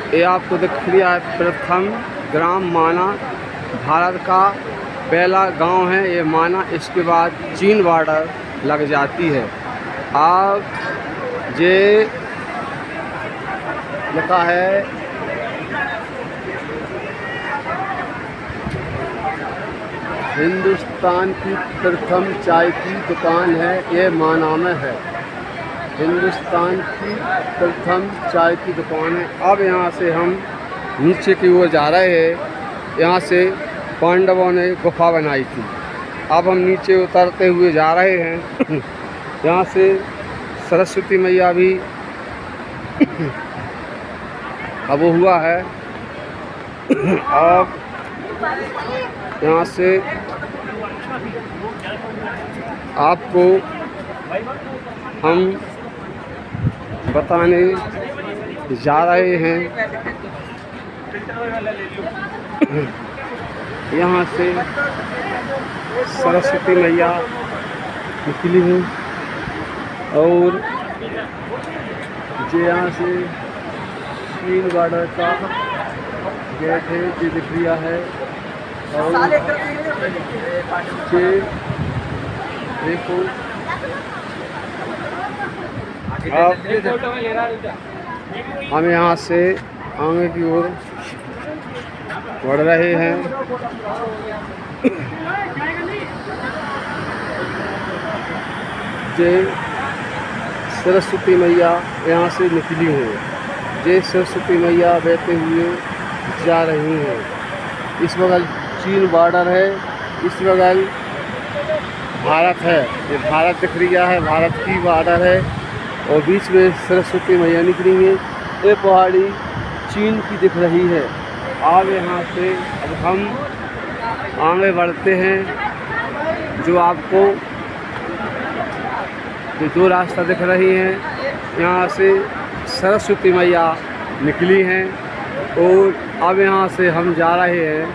ये आपको दिख रहा है प्रथम ग्राम माना, भारत का पहला गांव है ये माना। इसके बाद चीन बॉर्डर लग जाती है। आप ये लिखा है हिंदुस्तान की प्रथम चाय की दुकान है, ये माना में है। हिंदुस्तान की प्रथम चाय की दुकान है। अब यहाँ से हम नीचे की ओर जा रहे हैं। यहाँ से पांडवों ने गुफा बनाई थी। अब हम नीचे उतरते हुए जा रहे हैं। यहाँ से सरस्वती मैया भी अब हुआ है। अब यहाँ से आपको हम बताने जा रहे हैं। यहाँ से सरस्वती मैया निकली हैं और जो यहाँ से चीन बॉर्डर का गेट है जो दिख रहा है। और देखो हम यहाँ से आगे की ओर बढ़ रहे हैं। जय सरस्वती मैया यहाँ से निकली हैं। जय सरस्वती मैया बहते हुए जा रही हैं। इस बगल चीन बॉर्डर है, इस बगल भारत है। ये भारत दिख रहा है, भारत की बॉर्डर है और बीच में सरस्वती मैया निकली है। ये पहाड़ी चीन की दिख रही है। अब यहाँ से अब हम आगे बढ़ते हैं। जो आपको ये दो रास्ता दिख रही हैं, यहाँ से सरस्वती मैया निकली हैं और अब यहाँ से हम जा रहे हैं।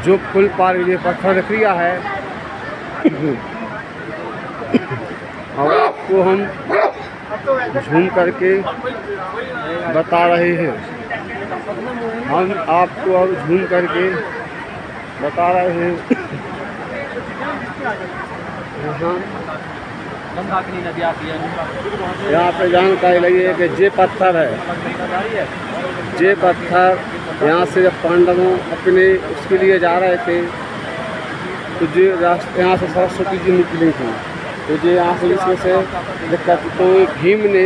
जो पुल पार ये पत्थर दिख रहा है और आपको हम झूम करके बता रहे हैं। हम आपको अब झूम करके बता रहे हैं। यहाँ पे जानकारी लगी है कि ये पत्थर है। ये पत्थर यहाँ से जब पांडवों अपने उसके लिए जा रहे थे तो जो रास्ते यहाँ से सरस्वती जी निकली थी तो जो यहाँ से इसमें से दिक्कत तो भीम ने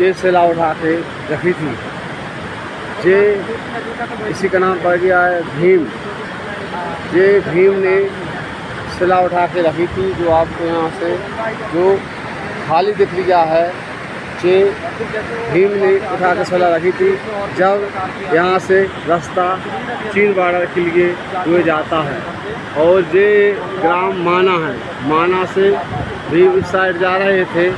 ये शिला उठा के रखी थी। ये इसी का नाम पड़ गया है भीम। ये भीम ने शिला उठा के रखी थी। जो आपको यहाँ से जो खाली दिख रहा है ये भीम ने उठा के शिला रखी थी जब यहाँ से रास्ता चीन बॉर्डर के लिए हुए जाता है। और ये ग्राम माना है। माना से भी इस साइड जा रहे थे,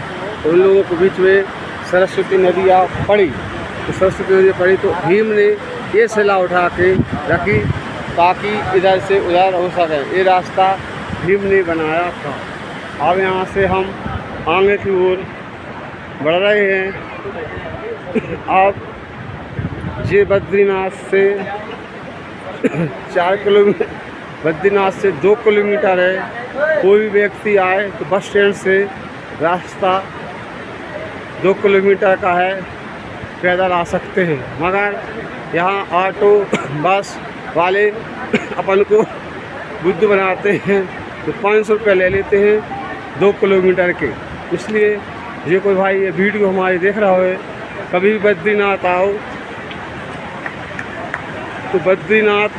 उन लोगों के बीच में सरस्वती नदी आ पड़ी। तो सरस्वती नदी पड़ी तो भीम ने ये शिला उठा के रखी ताकि इधर से उधर हो सके। ये रास्ता भीम ने बनाया था। अब यहाँ से हम आगे की ओर बढ़ रहे हैं। अब ये बद्रीनाथ से 4 किलोमीटर, बद्रीनाथ से 2 किलोमीटर है। कोई भी व्यक्ति आए तो बस स्टैंड से रास्ता 2 किलोमीटर का है, पैदल आ सकते हैं। मगर यहाँ ऑटो बस वाले अपन को बुद्ध बनाते हैं तो 500 रुपये ले लेते हैं 2 किलोमीटर के। इसलिए ये कोई भाई ये वीडियो हमारी देख रहा हो, कभी भी बद्रीनाथ आओ तो बद्रीनाथ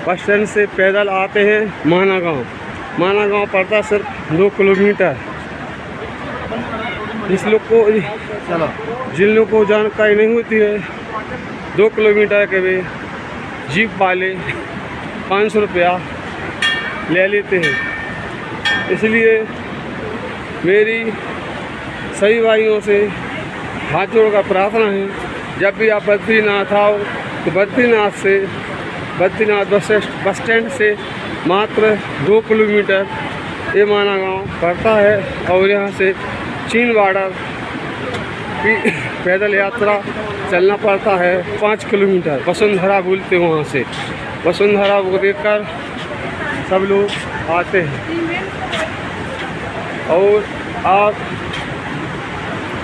बस स्टैंड से पैदल आते हैं माना गांव। माना गांव पड़ता सिर्फ 2 किलोमीटर। जिस लोग को जिन लोग को जानकारी नहीं होती है 2 किलोमीटर के वे जीप वाले 500 रुपया ले लेते हैं। इसलिए मेरी सभी भाइयों से हाथ जोड़कर प्रार्थना है, जब भी आप बद्रीनाथ आओ तो बद्रीनाथ बस स्टैंड से मात्र 2 किलोमीटर ये माना गांव पड़ता है। और यहाँ से चीन बॉर्डर की पैदल यात्रा चलना पड़ता है 5 किलोमीटर। वसुंधरा बोलते वहाँ से। वसुंधरा को देखकर सब लोग आते हैं और आप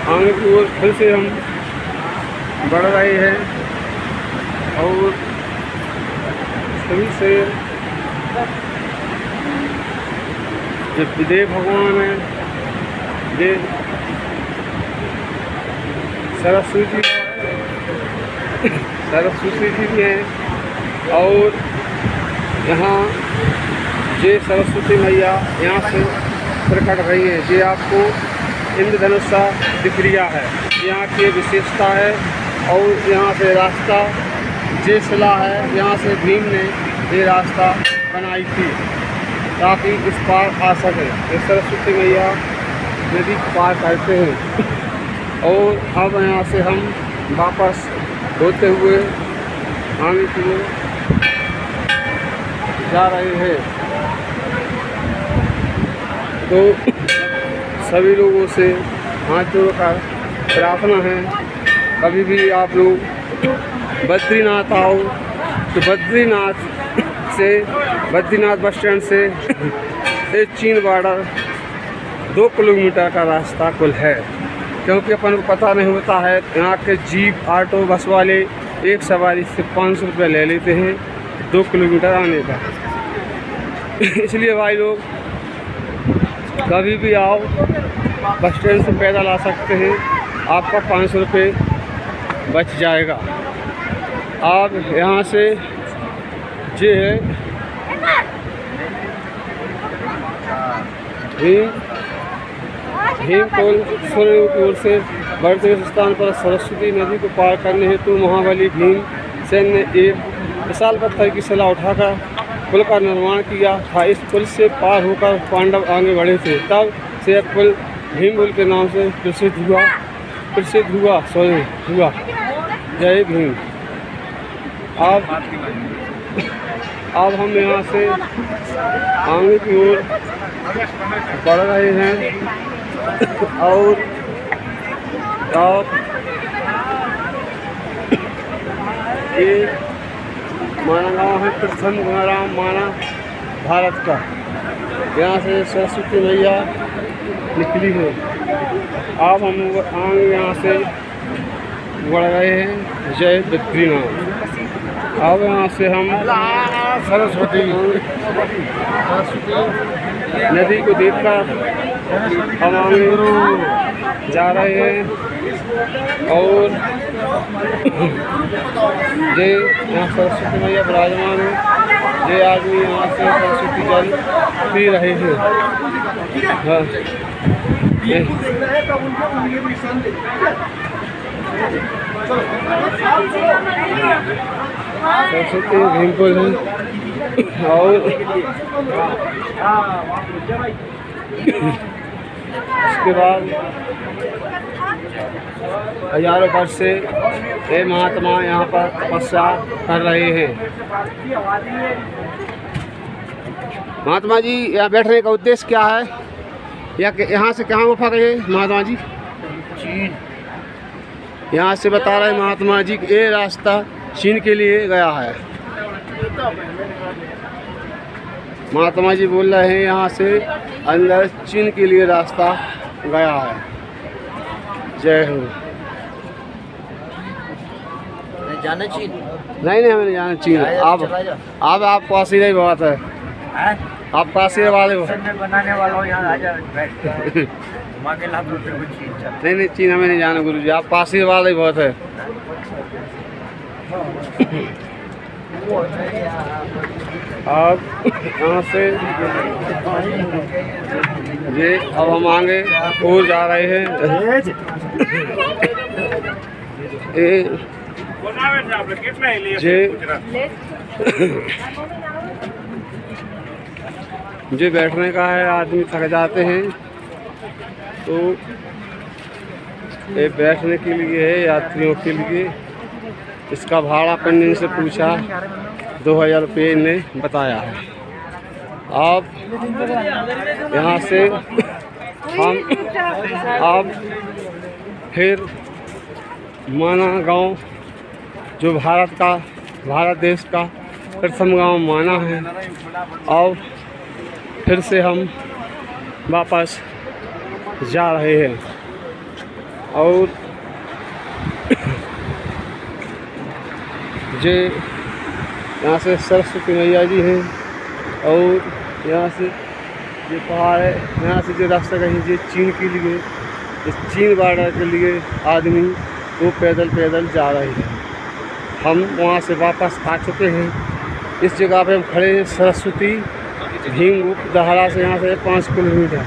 आगे की ओर फिर से हम बढ़ रहे हैं और सभी से जो विदेव भगवान है, ये सरस्वती जी भी हैं और यहाँ ये सरस्वती मैया यहाँ से प्रकट रही है। ये आपको इंद्रधनुष सा दिख रहा है, यहाँ की विशेषता है। और यहाँ से रास्ता ये शिला है, यहाँ से भीम ने ये रास्ता बनाई थी ताकि इस पार आ सके। ये सरस्वती मैया नदी पार करते हैं और अब यहाँ से हम वापस होते हुए आगे की ओर जा रहे हैं। तो सभी लोगों से हाथ जोड़कर प्रार्थना है, कभी भी आप लोग बद्रीनाथ आओ तो बद्रीनाथ बस स्टैंड से ये चीन बॉर्डर 2 किलोमीटर का रास्ता कुल है। क्योंकि अपन को पता नहीं होता है, यहाँ के जीप ऑटो बस वाले एक सवारी से 500 रुपये ले लेते हैं 2 किलोमीटर आने का। इसलिए भाई लोग कभी भी आओ, बस स्टैंड से पैदल आ सकते हैं, आपका 500 रुपये बच जाएगा। आप यहाँ से ये है भीमपोल सूर्य की ओर से बढ़ते स्थान पर सरस्वती नदी को पार करने हेतु महाबली भीमसेन ने एक विशाल पत्थर की शिला उठाकर पुल का निर्माण किया था। इस पुल से पार होकर पांडव आगे बढ़े थे। तब से यह पुल भीम पुल के नाम से प्रसिद्ध हुआ। जय भीम। अब हम यहाँ से आगे की ओर बढ़ रहे हैं और ये माना गाँव है प्रथम गुणाराम माना भारत का। यहाँ से सरस्वती मैया निकली है। अब हम आगे यहाँ से बढ़ रहे हैं जय बद्रीनाथ। अब यहाँ से हम सरस्वती नदी को देखकर हम आगे जा रहे हैं और ये यहाँ सरस्वती मैया विराजमान है। ये आदमी यहाँ से सरस्वती जल पी रहे हैं। हाँ, सरस्वती भीमपुल है और उसके बाद हजारों वर्ष से ये महात्मा यहाँ पर तपस्या कर रहे हैं। महात्मा जी यहाँ बैठने का उद्देश्य क्या है, या यहाँ से कहाँ गुफा गए महात्मा जी? चीन। यहाँ से बता रहे महात्मा जी कि ये रास्ता चीन के लिए गया है। महात्मा जी बोल रहे हैं यहाँ से अंदर चीन के लिए रास्ता गया है। जय हो। जाना चीन? नहीं हमें नहीं जाना चीन। आप काशी ही बात है। आप काशी वाले हो? बनाने वाला हो यहाँ राजा नहीं चीन हमें नहीं जाना गुरु जी। आप काशी वाले बहुत है। अब यहाँ से ये अब हम आगे और जा रहे हैं। ये बैठने का है, आदमी थक जाते हैं तो ये बैठने के लिए है यात्रियों के लिए। इसका भाड़ा पंडित से पूछा 2000 रुपये इन्हें बताया है। आप यहाँ से हम आप फिर माना गांव जो भारत देश का प्रथम गांव माना है। और फिर से हम वापस जा रहे हैं और जे यहाँ से सरस्वती मैया जी हैं और यहाँ से ये पहाड़ है। यहाँ से जो रास्ता कहीं ये चीन के लिए, इस चीन बॉर्डर के लिए आदमी वो पैदल जा रहे हैं। हम वहाँ से वापस आ चुके हैं। इस जगह पे हम खड़े हैं सरस्वती भीमगुप्त दहाड़ा से, यहाँ से 5 किलोमीटर।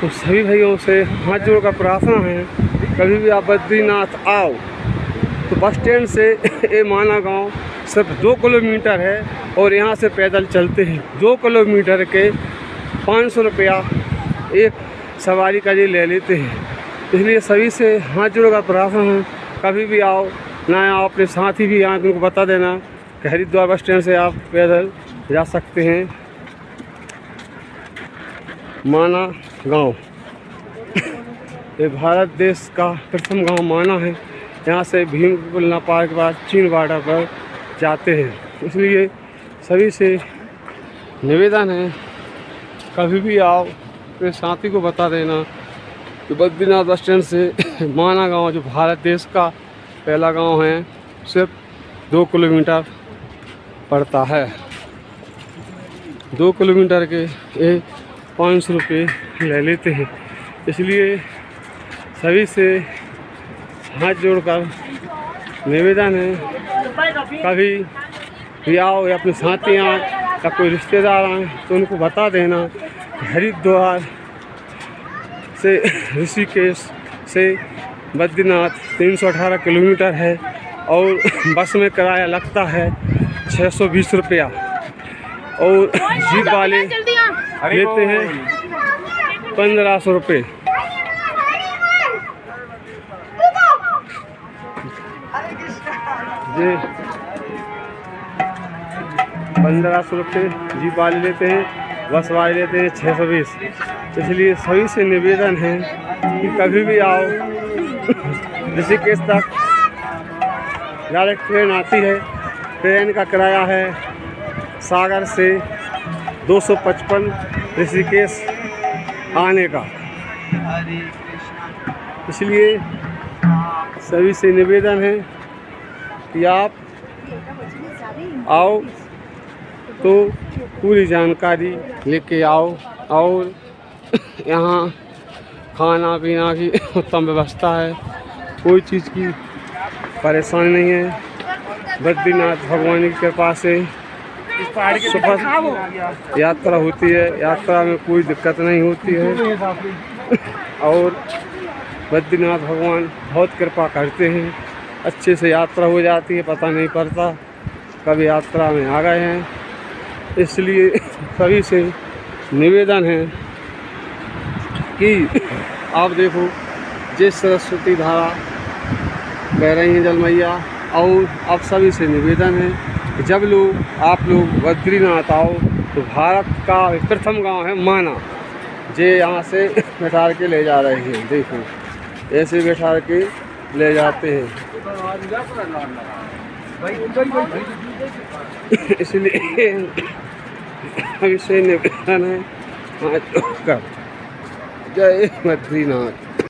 तो सभी भाइयों से हाथ जोड़ कर प्रार्थना है, कभी भी आप बद्रीनाथ आओ तो बस स्टैंड से ये माना गांव सिर्फ 2 किलोमीटर है और यहाँ से पैदल चलते हैं। 2 किलोमीटर के 500 रुपया एक सवारी का ये ले लेते हैं। इसलिए सभी से हाथ जोड़कर प्रार्थना है, कभी भी आओ ना आओ, अपने साथी भी यहाँ उनको बता देना कि हरिद्वार बस स्टैंड से आप पैदल जा सकते हैं। माना गांव ये भारत देश का प्रथम गांव माना है। यहाँ से भीमगुप्त पार के बाद चीन बॉर्डर पर जाते हैं। इसलिए सभी से निवेदन है, कभी भी आओ अपने साथी को बता देना कि बद्रीनाथ बस स्टैंड से माना गांव जो भारत देश का पहला गांव है सिर्फ 2 किलोमीटर पड़ता है। 2 किलोमीटर के 500 रुपये ले लेते हैं। इसलिए सभी से हाथ जोड़कर निवेदन है, कभी भी आओ या अपने साथी आए या कोई रिश्तेदार आए तो उनको बता देना हरिद्वार से ऋषिकेश से बद्रीनाथ 318 किलोमीटर है और बस में किराया लगता है 620 रुपया और जीप वाले लेते हैं 1500 रुपये। जी 1500 रुपये जीप वाले लेते हैं, बस वाले लेते हैं 620। इसलिए सभी से निवेदन है कि कभी भी आओ। ऋषिकेश तक डायरेक्ट ट्रेन आती है। ट्रेन का किराया है सागर से 255 ऋषिकेश आने का। इसलिए सभी से निवेदन है कि आप आओ तो पूरी जानकारी लेके आओ और यहाँ खाना पीना की उत्तम व्यवस्था है, कोई चीज़ की परेशानी नहीं है। बद्रीनाथ भगवान की कृपा से सुखद यात्रा होती है, यात्रा में कोई दिक्कत नहीं होती है और बद्रीनाथ भगवान बहुत कृपा करते हैं, अच्छे से यात्रा हो जाती है, पता नहीं पड़ता कब यात्रा में आ गए हैं। इसलिए सभी से निवेदन है कि आप देखो जिस सरस्वती धारा बह रही हैं जल मैया। और आप सभी से निवेदन है कि जब आप लोग बद्रीनाथ आओ तो भारत का प्रथम गांव है माना, जे यहाँ से बैठा के ले जा रहे हैं। देखो ऐसे बैठा के ले जाते हैं। इसलिए अभी से निवेदन है, जय बद्रीनाथ।